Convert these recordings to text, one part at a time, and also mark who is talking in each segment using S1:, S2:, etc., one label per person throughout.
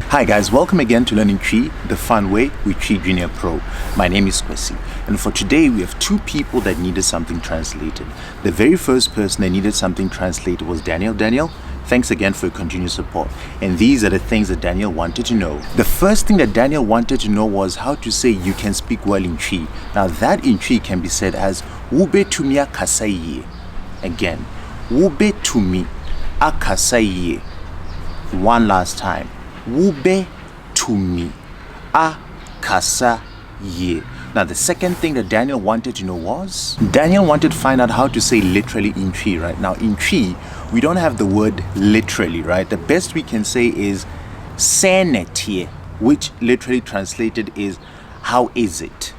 S1: Hi guys, welcome again to Learning TWI, the fun way with TWI Junior Pro. My name is Kwesi, and for today we have two people that needed something translated. The very first person that needed something translated was Daniel. Daniel, thanks again for your continued support. And these are the things that Daniel wanted to know. The first thing that Daniel wanted to know was how to say you can speak well in TWI. Now that in TWI can be said as Wobetumi akasa. Again, Wobetumi akasa. One last time. Wobetumi akasa. Now the second thing that Daniel wanted to know was, Daniel wanted to find out how to say literally in TWI, right? Now in TWI, we don't have the word literally, right? The best we can say is Seneɛ, which literally translated is how is it?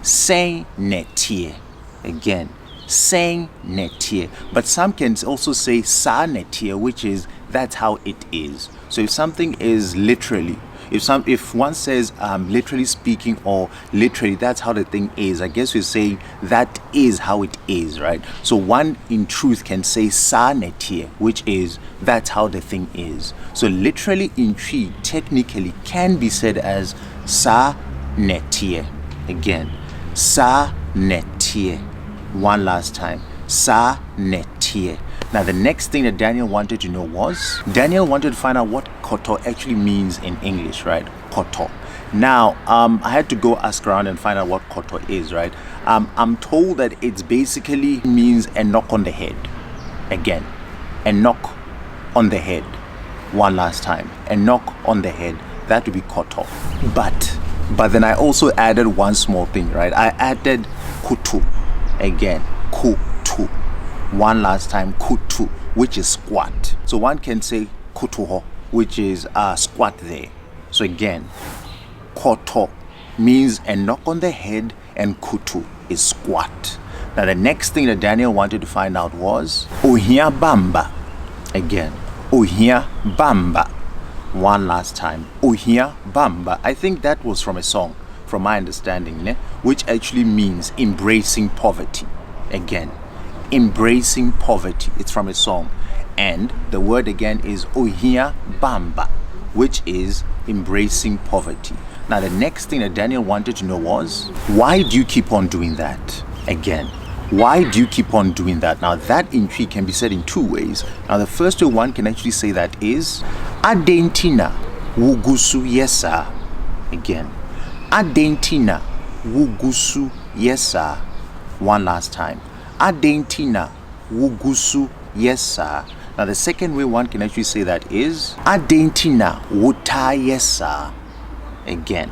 S1: Seneɛ. Again, Seneɛ. But some can also say Saana, which is that's how it is. So if something is literally, if one says literally speaking or literally that's how the thing is, I guess we're saying that is how it is, right? So one in truth can say Saana, which is that's how the thing is. So literally in TWI technically can be said as Saana. Again, Saana. One last time, Saana. Now the next thing that Daniel wanted to know was, Daniel wanted to find out what koto actually means in English, right? Koto. Now I had to go ask around and find out what koto is, right? I'm told that it's basically means a knock on the head. Again, a knock on the head. One last time, a knock on the head. That would be koto. But then I also added one small thing, right? I added kuto. Again, kuto. One last time, kuto, which is squat. So one can say kuto, which is squat there. So again, koto means a knock on the head and kuto is squat. Now the next thing that Daniel wanted to find out was Ohia Bamba. Again, Ohia Bamba. One last time, Ohia Bamba. I think that was from a song, from my understanding, which actually means embracing poverty. Again, embracing poverty. It's from a song, and the word again is Ohia Bamba, which is embracing poverty. Now the next thing that Daniel wanted to know was, why do you keep on doing that? Again, why do you keep on doing that? Now that in TWI can be said in two ways. Now the first way one can actually say that is Adɛn woguso yesa. Again, Adɛn woguso yesa. One last time, Adɛn woguso yesa. Now the second way one can actually say that is Adɛn wotaa yesa. Again,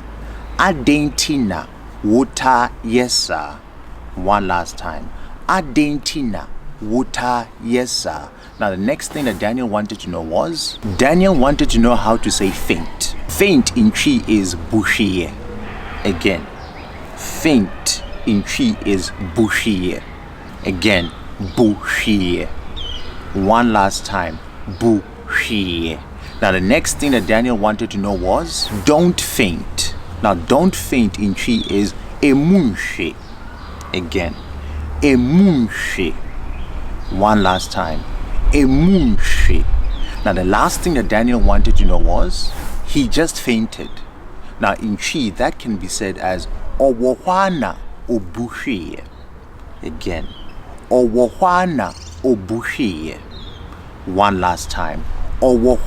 S1: Adɛn wotaa yesa. One last time, Adɛn wotaa yesa. Now the next thing that Daniel wanted to know was, Daniel wanted to know how to say faint. Faint in TWI is Buhweɛ. Again, faint in TWI is Buhweɛ. Again, Buhweɛ. One last time, Buhweɛ. Now the next thing that Daniel wanted to know was, don't faint. Now don't faint in TWI is nhwe. Again, nhwe. One last time, nhwe. Now the last thing that Daniel wanted to know was, he just fainted. Now in TWI that can be said as ɔwɔ Buhweɛ. Again, ɔwɔ Buhweɛ. One last time, ɔwɔ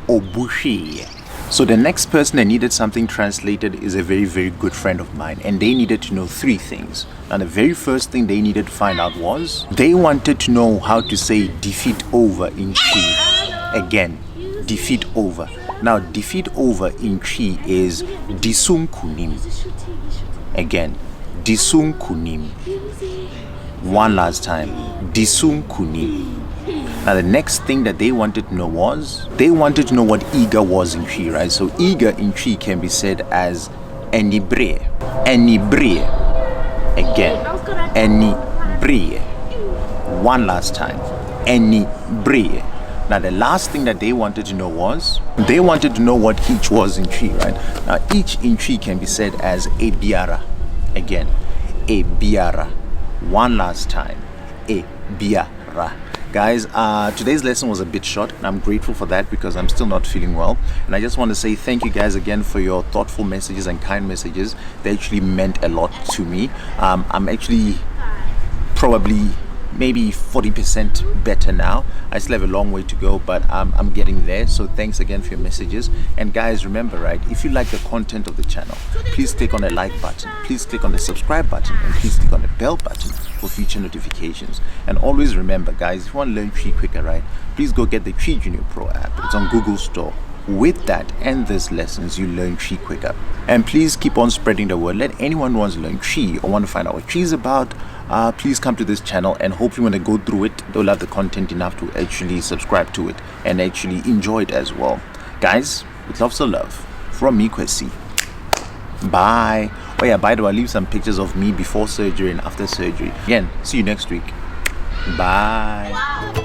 S1: Buhweɛ. So the next person that needed something translated is a very, very good friend of mine, and they needed to know three things. Now the very first thing they needed to find out was, they wanted to know how to say defeat over in TWI. Again, defeat over. Now defeat over in TWI is nkonim. Again, nkonim. One last time, nkonim. Now the next thing that they wanted to know was, they wanted to know what eager was in TWI, right? So eager in TWI can be said as bere. Bere. Again, bere. One last time, bere. Now the last thing that they wanted to know was, they wanted to know what each was in TWI, right? Now each in TWI can be said as Ebiara. Again, Ebiara. One last time, Ebiara. Guys, today's lesson was a bit short, and I'm grateful for that because I'm still not feeling well. And I just want to say thank you guys again for your thoughtful messages and kind messages. They actually meant a lot to me. I'm actually probably maybe 40% better now. I still have a long way to go, but I'm getting there. So thanks again for your messages. And guys, remember, right, if you like the content of the channel, please click on the like button, please click on the subscribe button, and please click on the bell button for future notifications. And always remember, guys, if you want to learn TWI quicker, right, please go get the TWI Junior Pro app. It's on Google Store. With that and these lessons, you learn TWI quicker. And please keep on spreading the word. Let anyone who wants to learn TWI or want to find out what TWI is about, please come to this channel, and hopefully when they go through it, they'll love the content enough to actually subscribe to it and actually enjoy it as well. Guys, with lots of love from me, Kwesi. Bye. Oh yeah, by the way, I'll leave some pictures of me before surgery and after surgery. Again, see you next week. Bye. Wow.